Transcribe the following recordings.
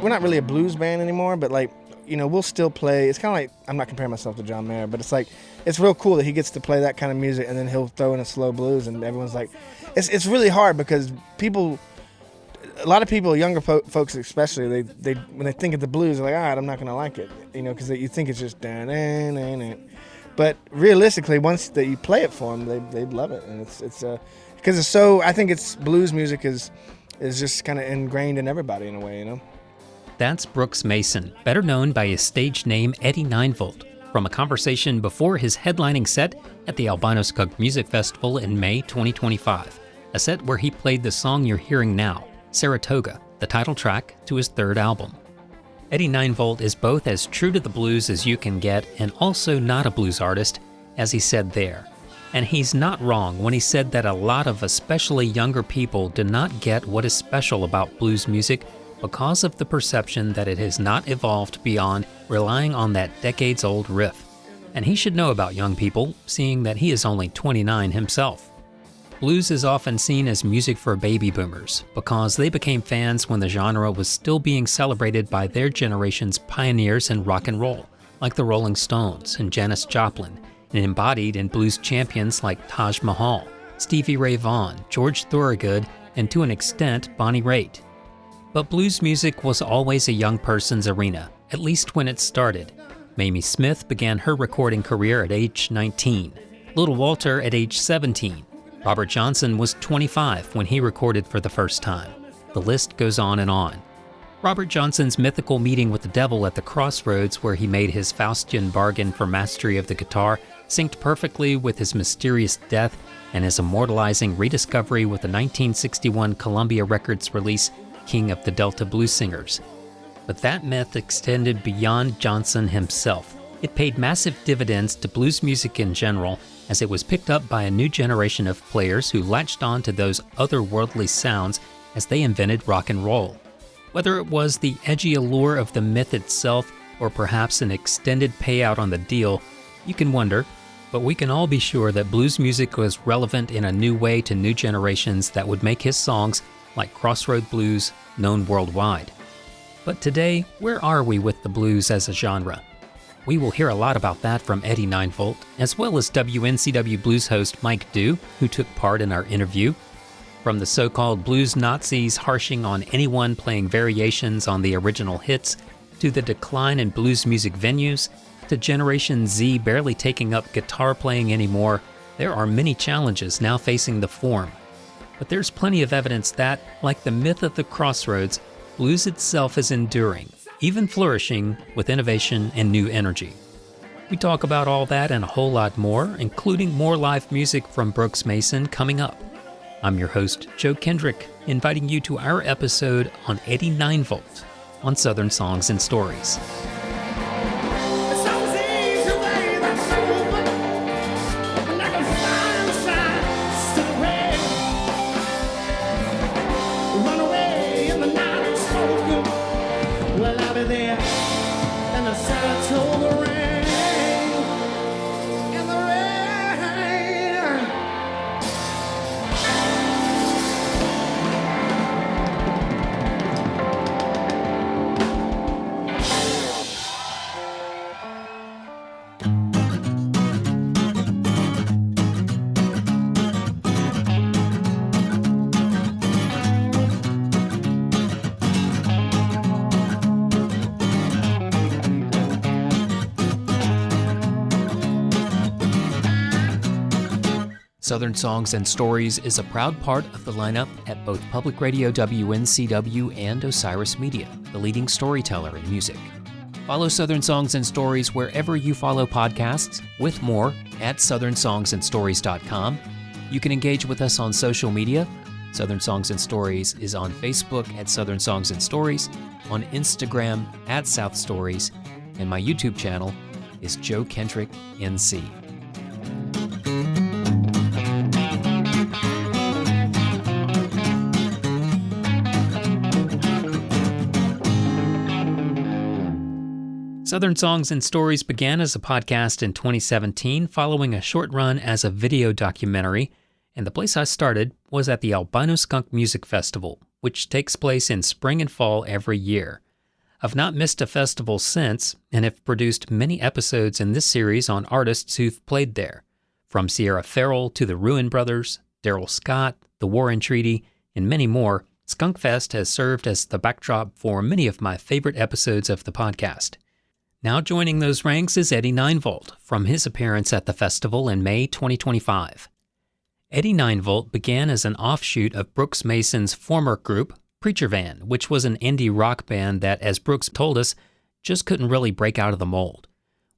We're not really a blues band anymore, but like, you know, we'll still play. It's kind of like, I'm not comparing myself to John Mayer, but it's like, it's real cool that he gets to play that kind of music and then he'll throw in a slow blues and everyone's like, it's really hard because a lot of people, younger folks especially, they when they think of the blues, they're like, all right, I'm not going to like it, you know, because you think it's just da-na-na-na. But realistically, once that you play it for them, they love it, and it's because it's so. I think it's blues music is just kind of ingrained in everybody in a way, you know. That's Brooks Mason, better known by his stage name Eddie 9V, from a conversation before his headlining set at the Albino Skunk Music Festival in May 2025, a set where he played the song you're hearing now, Saratoga, the title track to his third album. Eddie 9V is both as true to the blues as you can get and also not a blues artist, as he said there. And he's not wrong when he said that a lot of especially younger people do not get what is special about blues music because of the perception that it has not evolved beyond relying on that decades-old riff. And he should know about young people, seeing that he is only 29 himself. Blues is often seen as music for baby boomers because they became fans when the genre was still being celebrated by their generation's pioneers in rock and roll, like the Rolling Stones and Janis Joplin, and embodied in blues champions like Taj Mahal, Stevie Ray Vaughan, George Thorogood, and to an extent, Bonnie Raitt. But blues music was always a young person's arena, at least when it started. Mamie Smith began her recording career at age 19, Little Walter at age 17, Robert Johnson was 25 when he recorded for the first time. The list goes on and on. Robert Johnson's mythical meeting with the devil at the crossroads where he made his Faustian bargain for mastery of the guitar synced perfectly with his mysterious death and his immortalizing rediscovery with the 1961 Columbia Records release King of the Delta Blues Singers. But that myth extended beyond Johnson himself. It paid massive dividends to blues music in general, as it was picked up by a new generation of players who latched on to those otherworldly sounds as they invented rock and roll. Whether it was the edgy allure of the myth itself or perhaps an extended payout on the deal, you can wonder, but we can all be sure that blues music was relevant in a new way to new generations that would make his songs, like Crossroad Blues, known worldwide. But today, where are we with the blues as a genre? We will hear a lot about that from Eddie 9V, as well as WNCW Blues host Mike Dew, who took part in our interview. From the so-called blues Nazis harshing on anyone playing variations on the original hits, to the decline in blues music venues, to Generation Z barely taking up guitar playing anymore, there are many challenges now facing the form. But there's plenty of evidence that, like the myth of the crossroads, blues itself is enduring, even flourishing with innovation and new energy. We talk about all that and a whole lot more, including more live music from Brooks Mason coming up. I'm your host, Joe Kendrick, inviting you to our episode on Eddie 9V on Southern Songs and Stories. Southern Songs and Stories is a proud part of the lineup at both Public Radio WNCW and Osiris Media, the leading storyteller in music. Follow Southern Songs and Stories wherever you follow podcasts, with more at southernsongsandstories.com. You can engage with us on social media. Southern Songs and Stories is on Facebook at Southern Songs and Stories, on Instagram at South Stories, and my YouTube channel is Joe Kendrick NC. Southern Songs and Stories began as a podcast in 2017 following a short run as a video documentary, and the place I started was at the Albino Skunk Music Festival, which takes place in spring and fall every year. I've not missed a festival since and have produced many episodes in this series on artists who've played there, from Sierra Farrell to the Ruin Brothers, Daryl Scott, the Warren Treaty, and many more. Skunk Fest has served as the backdrop for many of my favorite episodes of the podcast. Now joining those ranks is Eddie Ninevolt from his appearance at the festival in May 2025. Eddie Ninevolt began as an offshoot of Brooks Mason's former group, Preacher Van, which was an indie rock band that, as Brooks told us, just couldn't really break out of the mold.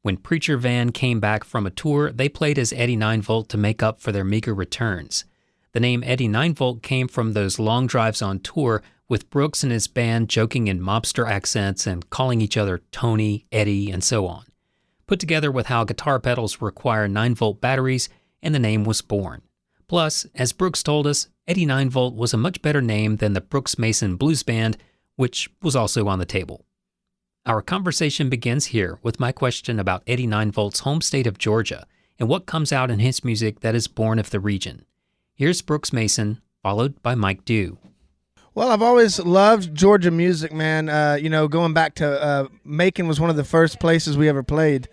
When Preacher Van came back from a tour, they played as Eddie Ninevolt to make up for their meager returns. The name Eddie Ninevolt came from those long drives on tour with Brooks and his band joking in mobster accents and calling each other Tony, Eddie, and so on. Put together with how guitar pedals require 9-volt batteries, and the name was born. Plus, as Brooks told us, Eddie Ninevolt was a much better name than the Brooks Mason Blues Band, which was also on the table. Our conversation begins here with my question about Eddie Ninevolt's home state of Georgia and what comes out in his music that is born of the region. Here's Brooks Mason, followed by Mike Dew. Well, I've always loved Georgia music, man. Going back to Macon was one of the first places we ever played,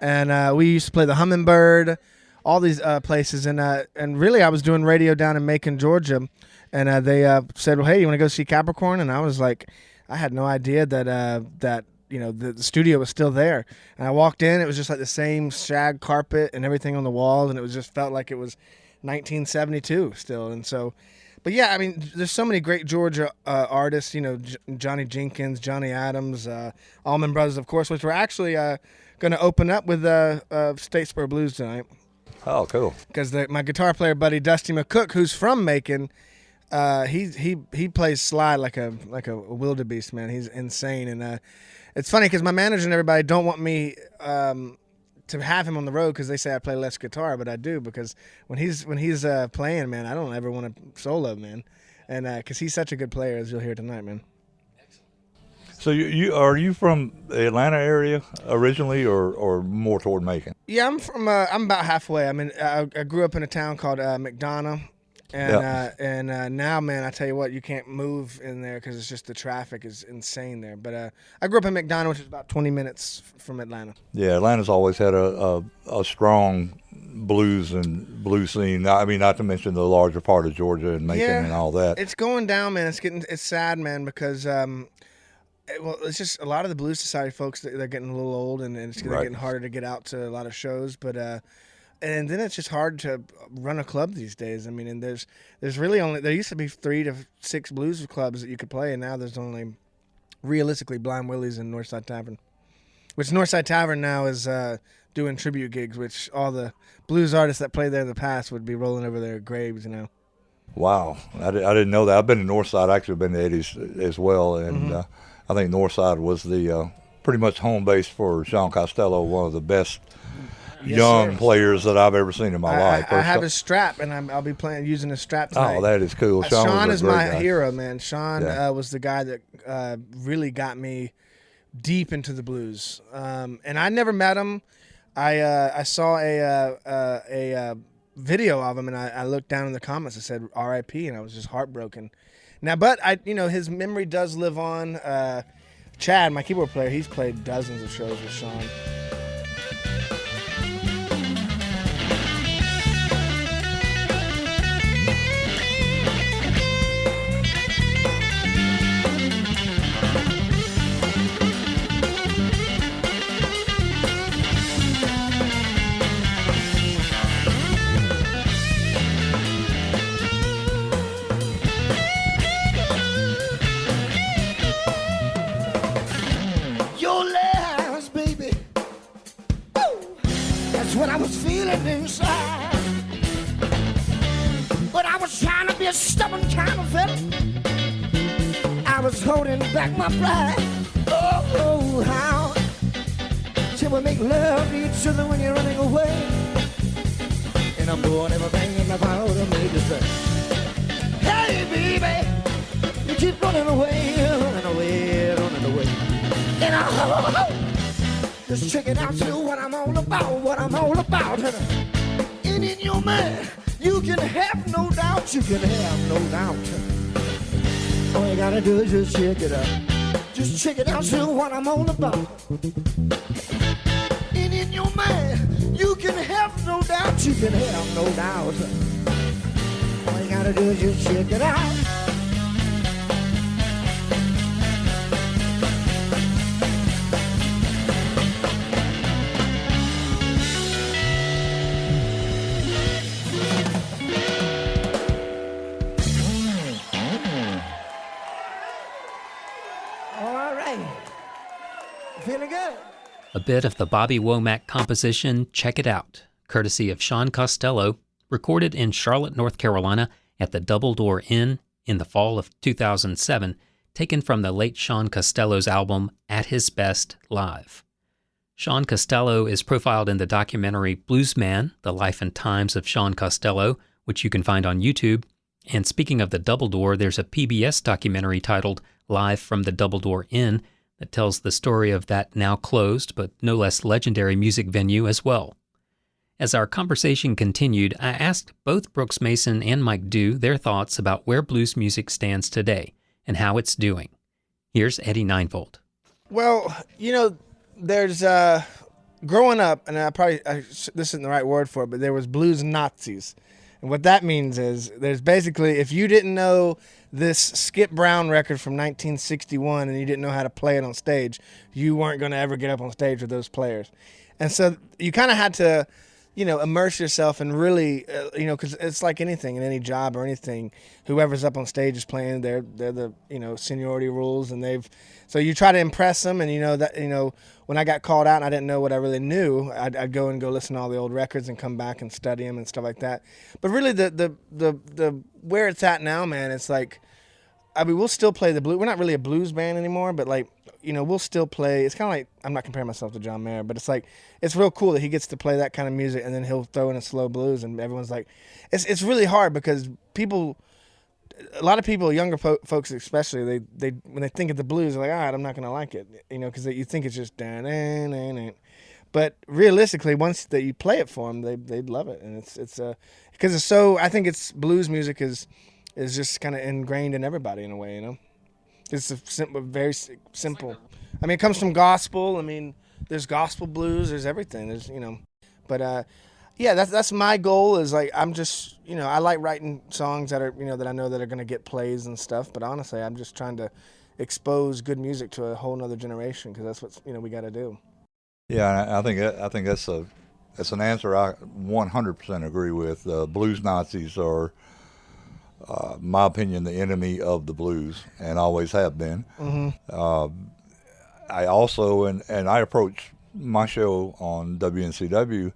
and we used to play the Hummingbird, all these places, and really I was doing radio down in Macon, Georgia, and they said, well, hey, you want to go see Capricorn? And I was like, I had no idea that the studio was still there. And I walked in, it was just like the same shag carpet and everything on the walls, and it was just felt like it was 1972 still. And so, but yeah, I mean, there's so many great Georgia artists, Johnny Jenkins, Johnny Adams, Allman Brothers, of course, which we're actually going to open up with Statesboro Blues tonight. Oh, cool. Because my guitar player buddy Dusty McCook, who's from Macon, he plays slide like a wildebeest, man. He's insane, and it's funny because my manager and everybody don't want me to have him on the road because they say I play less guitar, but I do, because when he's playing, man, I don't ever want to solo, man, and because he's such a good player, as you'll hear tonight, man. So are you from the Atlanta area originally, or more toward Macon? Yeah, I'm about halfway. I mean, I grew up in a town called McDonough, and now, man, I tell you what, you can't move in there because it's just the traffic is insane there. But I grew up in McDonough, which is about 20 minutes from Atlanta. Yeah, Atlanta's always had a strong blues scene. I mean, not to mention the larger part of Georgia and Macon and all that. It's going down, man. It's sad, man, because it's just a lot of the Blues Society folks, they're getting a little old, and they're getting harder to get out to a lot of shows. But and then it's just hard to run a club these days. I mean, and there's really only, there used to be 3 to 6 blues clubs that you could play, and now there's only realistically Blind Willie's and Northside Tavern, which Northside Tavern now is doing tribute gigs, which all the blues artists that played there in the past would be rolling over their graves, Wow, I didn't know that. I've been to Northside, actually been to Eddie's as well, and I think Northside was the pretty much home base for Sean Costello, one of the best young players that I've ever seen in my life. I have his strap, and I'll be using his strap tonight. Oh, that is cool. Sean is my hero, man. Sean was the guy that really got me deep into the blues, and I never met him. I saw a video of him, and I looked down in the comments and said R.I.P., and I was just heartbroken. Now, but his memory does live on. Chad, my keyboard player, he's played dozens of shows with Sean. What I was feeling inside, but I was trying to be a stubborn kind of fella. I was holding back my pride. Oh, how till we make love to each other when you're running away, and I'm doing everything in my power to make you say, hey baby, you keep running away, running away, running away, and just check it out, you what I'm all about, and in your mind, you can have no doubt, All you gotta do is just check it out, Just check it out, see what I'm all about. And in your mind, you can have no doubt. You can have no doubt. All you gotta do is just check it out. Feeling good. A bit of the Bobby Womack composition Check It Out, courtesy of Sean Costello, recorded in Charlotte, North Carolina at the Double Door Inn in the fall of 2007, taken from the late Sean Costello's album At His Best Live. Sean Costello is profiled in the documentary Bluesman, The Life and Times of Sean Costello, which you can find on YouTube. And speaking of the Double Door, there's a PBS documentary titled Live from the Double Door Inn that tells the story of that now closed but no less legendary music venue as well. As our conversation continued, I asked both Brooks Mason and Mike Dew their thoughts about where blues music stands today and how it's doing. Here's Eddie Ninevolt. Well, you know, there's growing up, and this isn't the right word for it, but there was blues Nazis. And what that means is there's basically, if you didn't know this Skip Brown record from 1961 and you didn't know how to play it on stage, you weren't going to ever get up on stage with those players. And so you kind of had to, you know, immerse yourself and really, you know, because it's like anything in any job or anything, whoever's up on stage is playing, they're the, you know, seniority rules, and so you try to impress them. And, you know, that, you know, when I got called out and I didn't know what I really knew, I'd go listen to all the old records and come back and study them and stuff like that. But really the where it's at now, man, it's like, I mean, we'll still play the blues. We're not really a blues band anymore, but like, you know, we'll still play. It's kind of like, I'm not comparing myself to John Mayer, but it's like, it's real cool that he gets to play that kind of music, and then he'll throw in a slow blues, and everyone's like, it's really hard because a lot of people, younger folks especially, they when they think of the blues, they're like, all right, I'm not gonna like it, you know, because you think it's just dan. But realistically, once that you play it for them, they'd love it, and it's because it's so. I think it's blues music is just kind of ingrained in everybody in a way, you know. It's very simple. I mean, it comes from gospel. I mean, there's gospel blues. There's everything. There's, you know, but yeah, that's my goal. Is like, I'm just, you know, I like writing songs that are, you know, that I know that are gonna get plays and stuff. But honestly, I'm just trying to expose good music to a whole nother generation, because that's what, you know, we got to do. Yeah, I think that's an answer I 100% agree with. Blues Nazis are, my opinion, the enemy of the blues, and always have been. Mm-hmm. I also, and I approach my show on WNCW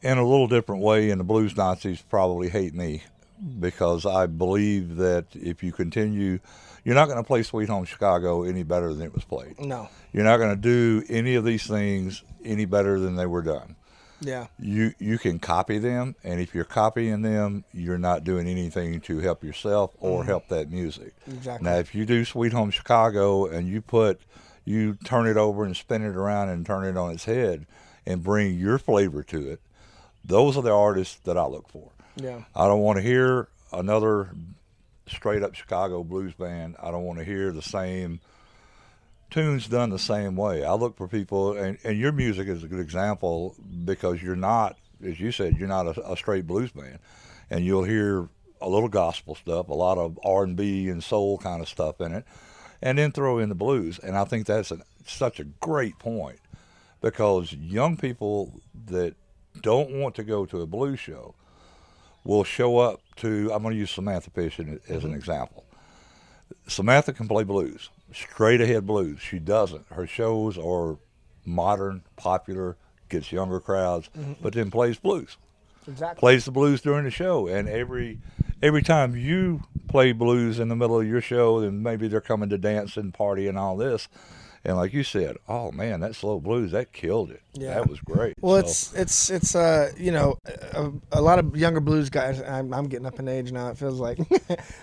in a little different way, and the blues Nazis probably hate me, because I believe that if you continue, you're not going to play Sweet Home Chicago any better than it was played. No. You're not going to do any of these things any better than they were done. Yeah. You can copy them, and if you're copying them, you're not doing anything to help yourself or help that music. Exactly. Now, if you do Sweet Home Chicago and you turn it over and spin it around and turn it on its head and bring your flavor to it, those are the artists that I look for. Yeah. I don't want to hear another straight up Chicago blues band. I don't want to hear the same tunes done the same way. I look for people, and your music is a good example, because you're not, as you said, you're not a straight blues band, and you'll hear a little gospel stuff, a lot of R&B and soul kind of stuff in it, and then throw in the blues. And I think that's such a great point, because young people that don't want to go to a blues show will show up to, I'm going to use Samantha Fish as an example. Samantha can play blues, straight ahead blues. She doesn't. Her shows are modern, popular, gets younger crowds, but then plays blues. Exactly. Plays the blues during the show, and every time you play blues in the middle of your show, then maybe they're coming to dance and party and all this, and like you said, oh man, that slow blues, that killed it. Yeah. That was great. Well, it's you know, a lot of younger blues guys. I'm getting up in age now, it feels like.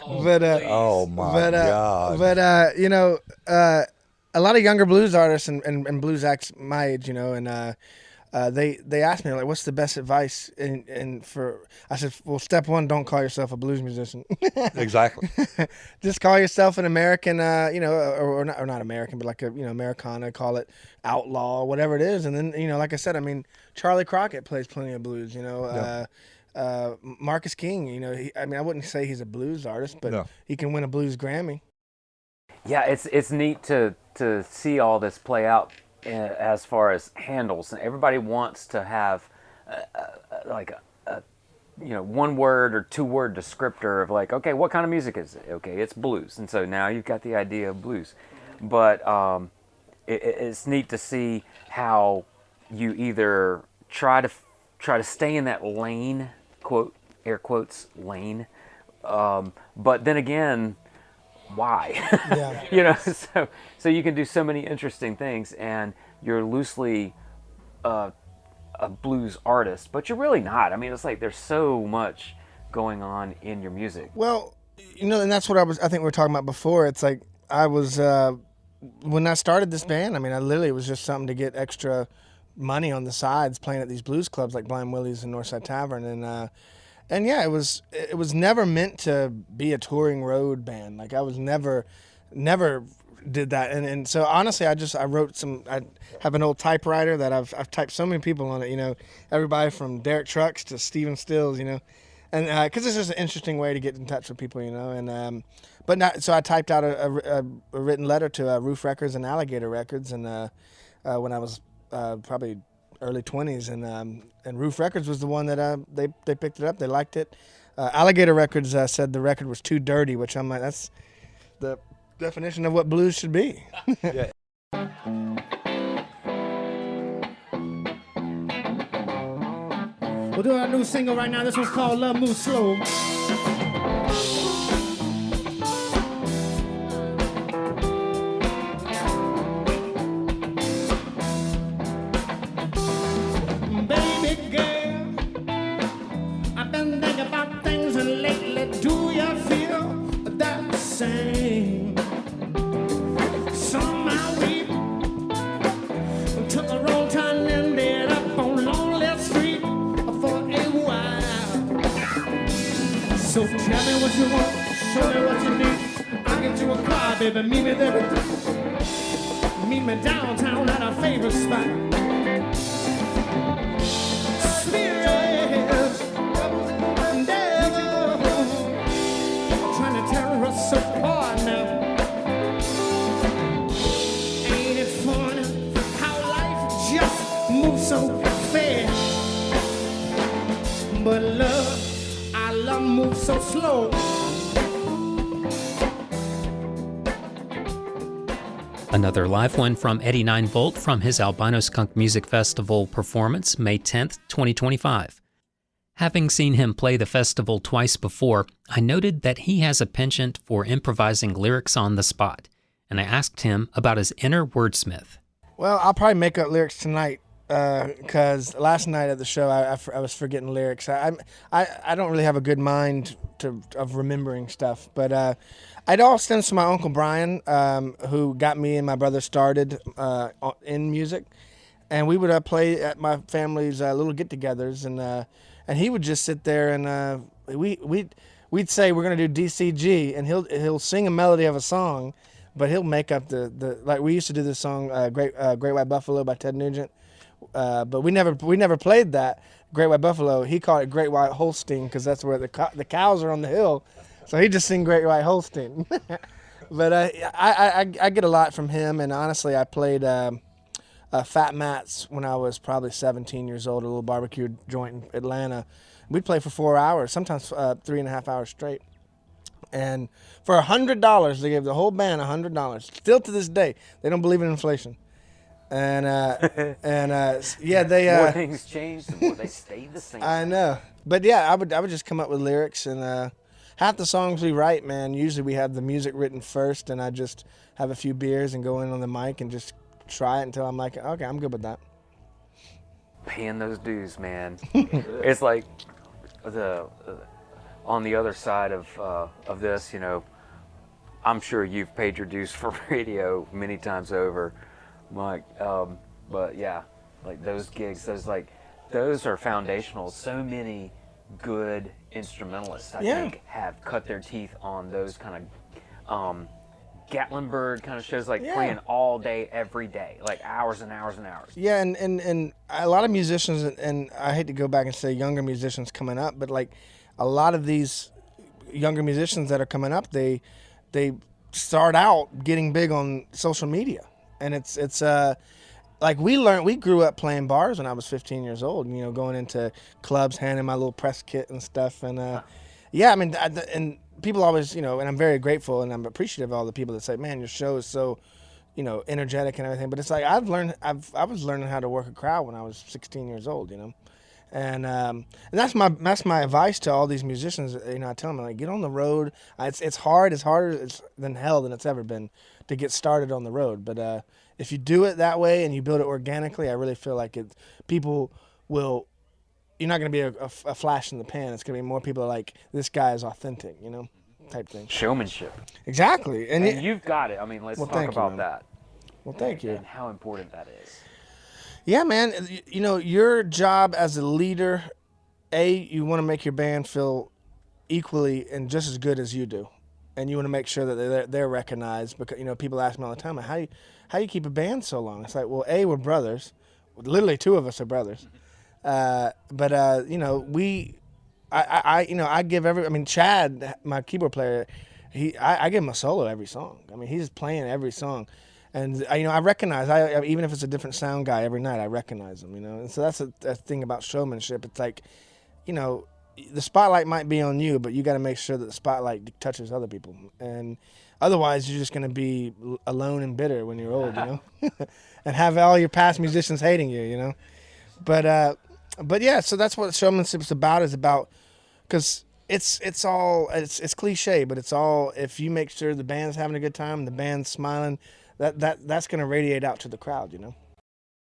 Oh my God. But you know, a lot of younger blues artists and blues acts my age, you know, and they asked me like, "What's the best advice?" And for I said, "Well, step one, don't call yourself a blues musician. Exactly. Just call yourself an American, or not American, but like a Americana. Call it outlaw, whatever it is. And then like I said, I mean, Charlie Crockett plays plenty of blues. Marcus King. I wouldn't say he's a blues artist, but he can win a blues Grammy. Yeah, it's neat to see all this play out as far as handles. And everybody wants to have like a one word or two word descriptor of like, okay, what kind of music is it? Okay, it's blues, and so now you've got the idea of blues. But it's neat to see how you either try to stay in that lane, quote air quotes lane, but then again, why? Yeah. So you can do so many interesting things, and you're loosely a blues artist, but you're really not. I mean, it's like there's so much going on in your music. Well, and that's what I think we were talking about before. It's like I was when I started this band. I mean, it was just something to get extra money on the sides, playing at these blues clubs like Blind Willie's and Northside Tavern, and yeah, it was never meant to be a touring road band. Like I was never did that. And so honestly, I wrote some. I have an old typewriter that I've typed so many people on it. Everybody from Derek Trucks to Steven Stills. And because it's just an interesting way to get in touch with people. But not. So I typed out a written letter to Roof Records and Alligator Records, and when I was probably early 20s, and Roof Records was the one that they picked it up. They liked it. Alligator Records said the record was too dirty, which I'm like, that's the definition of what blues should be. Yeah. We'll do our new single right now. This one's called Love Moves Slow. Baby girl, I've been thinking about things and lately, do you feel the same? Somehow we took a wrong turn and ended up on Lonely Street for a while. So tell me what you want, show me what you need. I'll get you a car, baby, meet me there. Meet me downtown at our favorite spot. Spirits, devil, trying to tear us apart now. Ain't it funny how life just moves so fast? But love, our love moves so slow. Another live one from Eddie 9V from his Albino Skunk Music Festival performance, May 10th, 2025. Having seen him play the festival twice before, I noted that he has a penchant for improvising lyrics on the spot, and I asked him about his inner wordsmith. Well, I'll probably make up lyrics tonight because last night at the show I was forgetting lyrics. I don't really have a good mind of remembering stuff, but it all stems from my Uncle Brian, who got me and my brother started in music, and we would play at my family's little get-togethers, and he would just sit there and we'd say we're gonna do DCG, and he'll sing a melody of a song, but he'll make up the like we used to do this song Great White Buffalo by Ted Nugent, but we never played that Great White Buffalo. He called it Great White Holstein because that's where the cows are on the hill. So he just sing Great White Holstein. But I get a lot from him, and honestly, I played Fat Matt's when I was probably 17 years old, a little barbecue joint in Atlanta. We'd play for 4 hours, sometimes 3.5 hours straight. And for $100, they gave the whole band $100. Still to this day, they don't believe in inflation. And yeah, they More things changed, the more they stayed the same. I know, but yeah, I would just come up with lyrics, and half the songs we write, man, usually we have the music written first, and I just have a few beers and go in on the mic and just try it until I'm like, okay, I'm good with that. Paying those dues, man. It's like on the other side of this, I'm sure you've paid your dues for radio many times over, Mike. But yeah, like those gigs, those are foundational. So many good instrumentalists, I think, have cut their teeth on those kind of Gatlinburg kind of shows, like playing all day, every day, like hours and hours and hours. Yeah, and a lot of musicians, and I hate to go back and say younger musicians coming up, but like a lot of these younger musicians that are coming up, they start out getting big on social media, and it's like we grew up playing bars when I was 15 years old, you know, going into clubs, handing my little press kit and stuff, and yeah, I mean, and people always, you know, and I'm very grateful and I'm appreciative of all the people that say, man, your show is so, you know, energetic and everything. But it's like I was learning how to work a crowd when I was 16 years old, you know, and that's my advice to all these musicians. You know, I tell them, like, get on the road. It's hard. It's harder than hell than it's ever been to get started on the road. But if you do it that way and you build it organically, I really feel like people will. You're not going to be a flash in the pan. It's going to be more people like, this guy is authentic, you know, type thing. Showmanship. Exactly. And you've got it. I mean, let's talk about that. Well, thank you. And how important that is. Yeah, man. You know, your job as a leader, you want to make your band feel equally and just as good as you do. And you want to make sure that they're recognized, because, you know, people ask me all the time, how you keep a band so long? It's like, well, we're brothers. Literally, two of us are brothers. But you know, I give Chad, my keyboard player, I give him a solo every song. I mean, he's playing every song, and you know, I recognize, even if it's a different sound guy every night, I recognize him, you know. And so that's a thing about showmanship. It's like, you know, the spotlight might be on you, but you got to make sure that the spotlight touches other people, and otherwise you're just going to be alone and bitter when you're old, you know, and have all your past musicians hating you, you know. But yeah, so that's what showmanship's about. Is about, because it's cliche, but it's all, if you make sure the band's having a good time, the band's smiling, that's going to radiate out to the crowd, you know.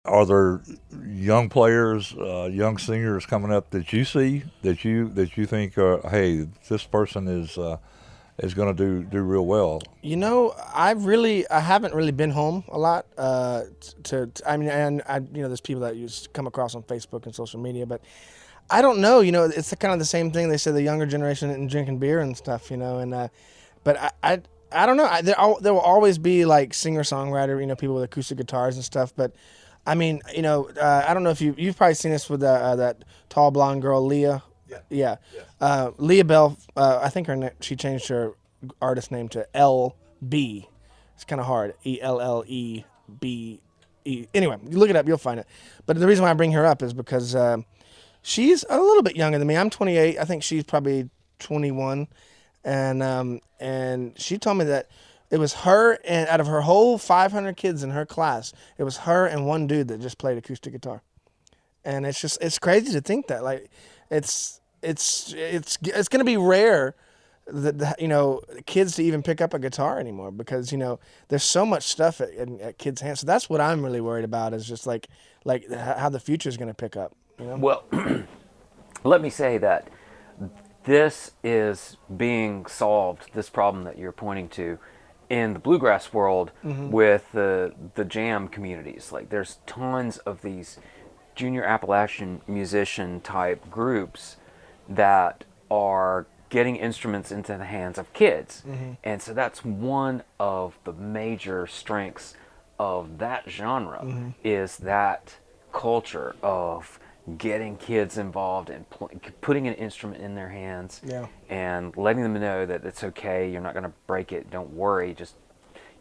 Are there young players, young singers coming up that you see that you think, hey, this person is going to do real well? You know, I haven't really been home a lot. I mean, you know, there's people that you come across on Facebook and social media, but I don't know. You know, it's kind of the same thing. They say the younger generation isn't drinking beer and stuff, you know, and but I don't know. There will always be like singer-songwriter, you know, people with acoustic guitars and stuff, but I mean, you know, I don't know if you've probably seen this with that tall blonde girl, Leah. Yeah. Leah Bell, I think she changed her artist name to LB. It's kind of hard. ELLEBE. Anyway, you look it up, you'll find it. But the reason why I bring her up is because she's a little bit younger than me. I'm 28. I think she's probably 21. And she told me that it was her, and out of her whole 500 kids in her class, it was her and one dude that just played acoustic guitar. And it's crazy to think that, like, it's going to be rare that, you know, kids to even pick up a guitar anymore, because, you know, there's so much stuff at kids' hands. So that's what I'm really worried about, is just like how the future is going to pick up, you know? Well, let me say that this is being solved, this problem that you're pointing to, in the bluegrass world with the jam communities. Like, there's tons of these junior Appalachian musician type groups that are getting instruments into the hands of kids. And so that's one of the major strengths of that genre, is that culture of getting kids involved and putting an instrument in their hands, and letting them know that it's okay, you're not going to break it, don't worry, just,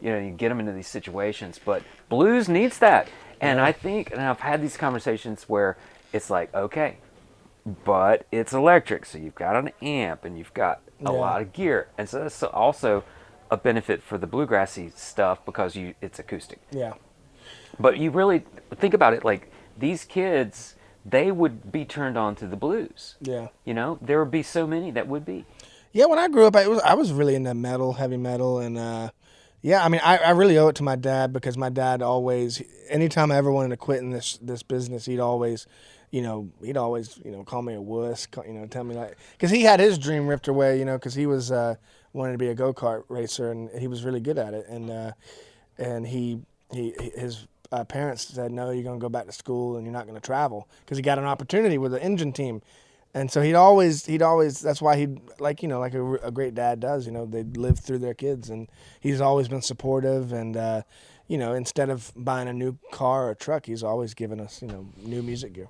you know, you get them into these situations. But blues needs that. And I think, and I've had these conversations where it's like, okay, but it's electric, so you've got an amp and you've got a lot of gear, and so that's also a benefit for the bluegrassy stuff, because it's acoustic. But you really think about it, like, these kids, they would be turned on to the blues. You know, there would be so many that would be. Yeah, when I grew up, I was really into metal, heavy metal, and yeah, I mean, I really owe it to my dad, because my dad always, anytime I ever wanted to quit in this business, he'd always call me a wuss, you know, tell me, like, because he had his dream ripped away, you know, because he was wanted to be a go-kart racer, and he was really good at it, and his parents said, no, you're going to go back to school and you're not going to travel, because he got an opportunity with the engine team. And so he'd always, that's why he'd, like, you know, like a great dad does, you know, they live through their kids, and he's always been supportive. And, you know, instead of buying a new car or truck, he's always given us, you know, new music gear.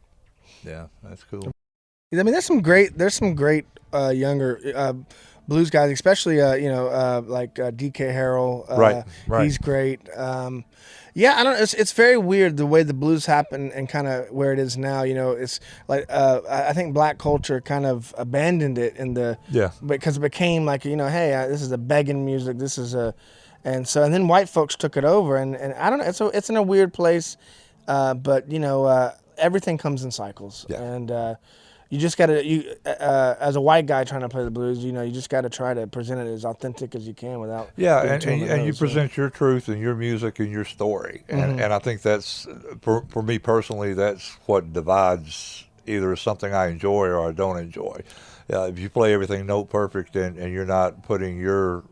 Yeah, that's cool. I mean, there's some great younger blues guys, especially you know, like DK Harrell. Right. He's great. Yeah, I don't. It's very weird the way the blues happen and kind of where it is now. You know, it's like I think black culture kind of abandoned it because it became like, you know, hey, this is a begging music. This is and then white folks took it over, and I don't know. It's in a weird place, but you know, everything comes in cycles, and. You just gotta, as a white guy trying to play the blues, you know, you just gotta try to present it as authentic as you can without. And you present your truth and your music and your story, and I think that's for me personally, that's what divides either something I enjoy or I don't enjoy. If you play everything note perfect and you're not putting your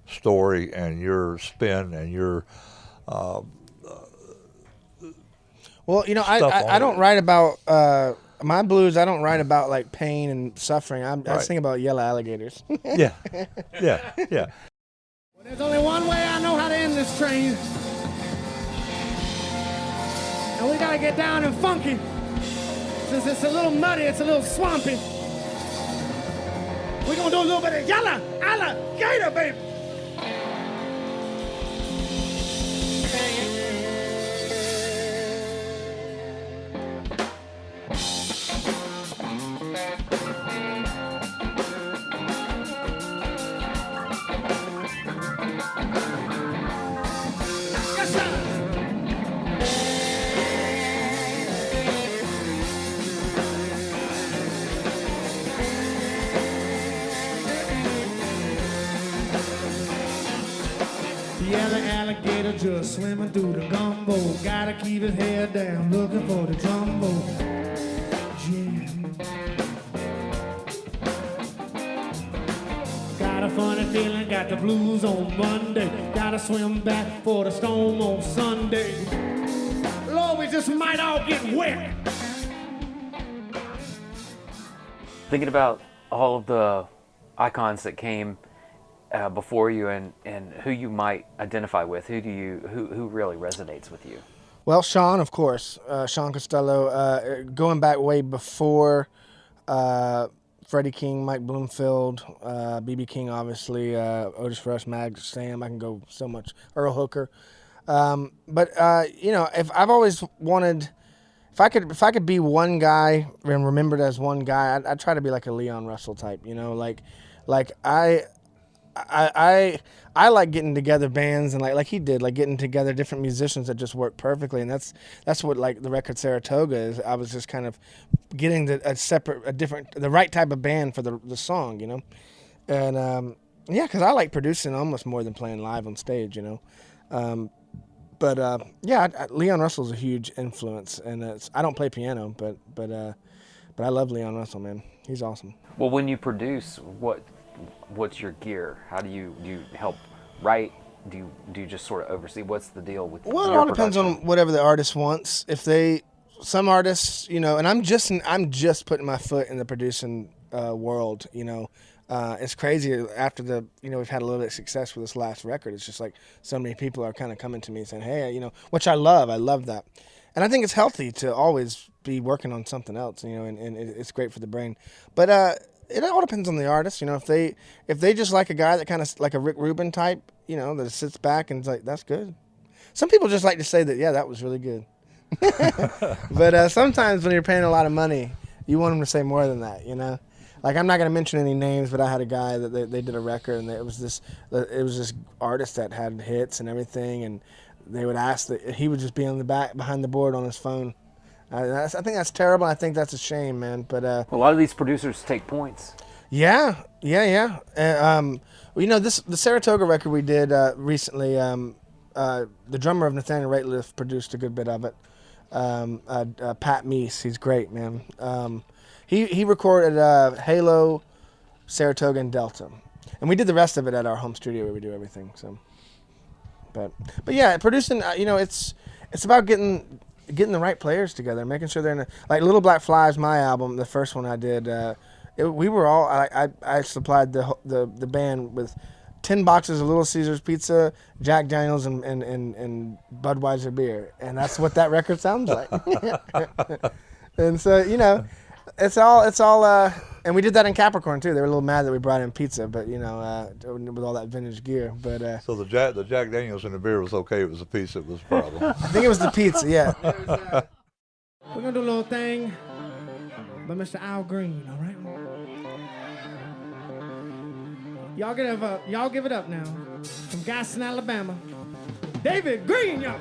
story and your spin and your well, you know, I don't write about. My blues, I don't write about like pain and suffering. I just think about yellow alligators. Yeah. Well, there's only one way I know how to end this train. And we gotta get down and funky. Since it's a little muddy, it's a little swampy. We're gonna do a little bit of yellow alligator, baby. Alligator just swimming through the gumbo. Gotta keep his head down, looking for the jumbo. Yeah. Got a funny feeling, got the blues on Monday. Gotta swim back for the storm on Sunday. Lord, we just might all get wet. Thinking about all of the icons that came before you, and who you might identify with, who really resonates with you? Well, Sean, of course, Sean Costello, going back way before Freddie King, Mike Bloomfield, B.B. King, obviously, Otis Rush, Mag Sam. I can go so much. Earl Hooker, but you know, if I've always wanted, if I could be one guy and remembered as one guy, I'd try to be like a Leon Russell type. You know, like I like getting together bands and like he did, like getting together different musicians that just work perfectly, and that's what like the record Saratoga is. I was just kind of getting the right type of band for the song, you know, and yeah, because I like producing almost more than playing live on stage, you know, but Leon Russell's a huge influence, and I don't play piano, but I love Leon Russell, man. He's awesome. Well, when you produce, what's your gear? How do you help write? Do you just sort of oversee? What's the deal with? Well, it all depends on whatever the artist wants. Some artists, you know, and I'm just putting my foot in the producing world, you know. It's crazy after we've had a little bit of success with this last record. It's just like so many people are kind of coming to me saying, hey, you know, which I love that. And I think it's healthy to always be working on something else, you know, and it's great for the brain. But it all depends on the artist, you know. If they just like a guy that kind of like a Rick Rubin type, you know, that sits back and is like, that's good. Some people just like to say that, yeah, that was really good. But sometimes when you're paying a lot of money, you want them to say more than that, you know. Like, I'm not going to mention any names, but I had a guy that they did a record, and it was this artist that had hits and everything, and they would ask that he would just be on the back behind the board on his phone. I think that's terrible. I think that's a shame, man. But a lot of these producers take points. Yeah. Well, you know, the Saratoga record we did recently. The drummer of Nathaniel Rateliff produced a good bit of it. Pat Meese, he's great, man. He recorded Halo, Saratoga, and Delta, and we did the rest of it at our home studio where we do everything. So, but yeah, producing, you know, it's it's about getting the right players together, making sure they're in like Little Black Flies, my album, the first one I did. We were all I supplied the band with 10 boxes of Little Caesars pizza, Jack Daniels, and Budweiser beer, and that's what that record sounds like. And so it's all. And we did that in Capricorn too. They were a little mad that we brought in pizza, but with all that vintage gear. But so the Jack Daniels and the beer was okay. It was the pizza that was the problem. I think it was the pizza. Yeah. We're gonna do a little thing by Mr. Al Green. All right. Y'all give it up now. From Gaston, Alabama, David Green, y'all.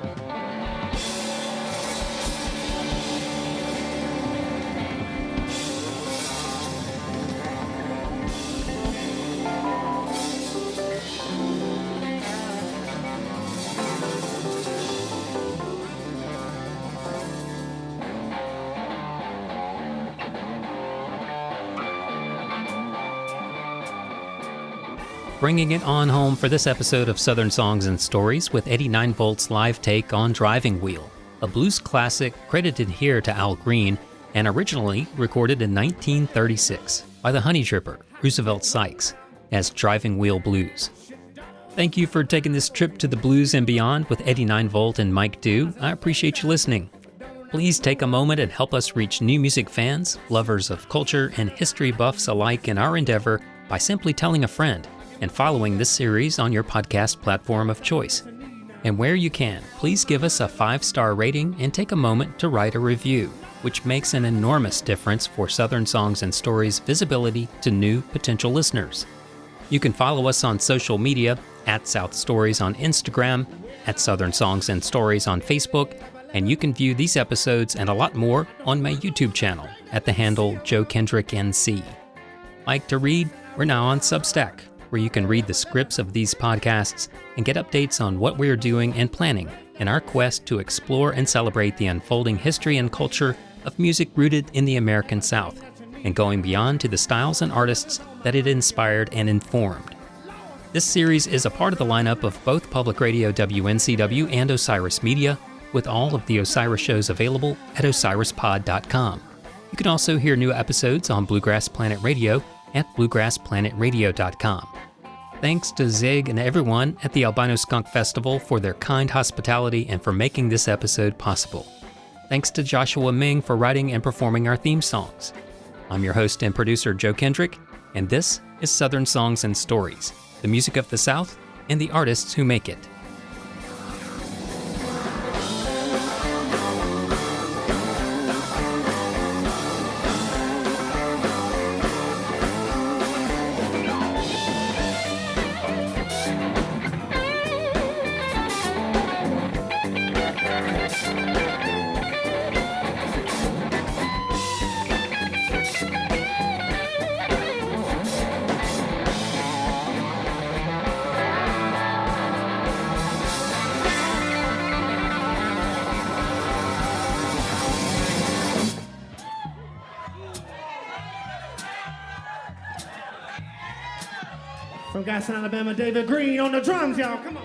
Bringing it on home for this episode of Southern Songs and Stories with 89 Volt's live take on Driving Wheel, a blues classic credited here to Al Green and originally recorded in 1936 by the Honey Dripper, Roosevelt Sykes, as Driving Wheel Blues. Thank you for taking this trip to the blues and beyond with 89 Volt and Mike Dew. I appreciate you listening. Please take a moment and help us reach new music fans, lovers of culture, and history buffs alike in our endeavor by simply telling a friend and following this series on your podcast platform of choice. And where you can, please give us a 5-star rating and take a moment to write a review, which makes an enormous difference for Southern Songs and Stories' visibility to new potential listeners. You can follow us on social media at South Stories on Instagram, at Southern Songs and Stories on Facebook, and you can view these episodes and a lot more on my YouTube channel at the handle Joe Kendrick NC. Like to read? We're now on Substack, where you can read the scripts of these podcasts and get updates on what we're doing and planning in our quest to explore and celebrate the unfolding history and culture of music rooted in the American South, and going beyond to the styles and artists that it inspired and informed. This series is a part of the lineup of both Public Radio WNCW and Osiris Media, with all of the Osiris shows available at osirispod.com. You can also hear new episodes on Bluegrass Planet Radio at bluegrassplanetradio.com. Thanks to Zig and everyone at the Albino Skunk Festival for their kind hospitality and for making this episode possible. Thanks to Joshua Ming for writing and performing our theme songs. I'm your host and producer, Joe Kendrick, and this is Southern Songs and Stories, the music of the South and the artists who make it. From Gaston, Alabama, David Green on the drums, y'all. Come on.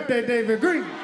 birthday, David Green.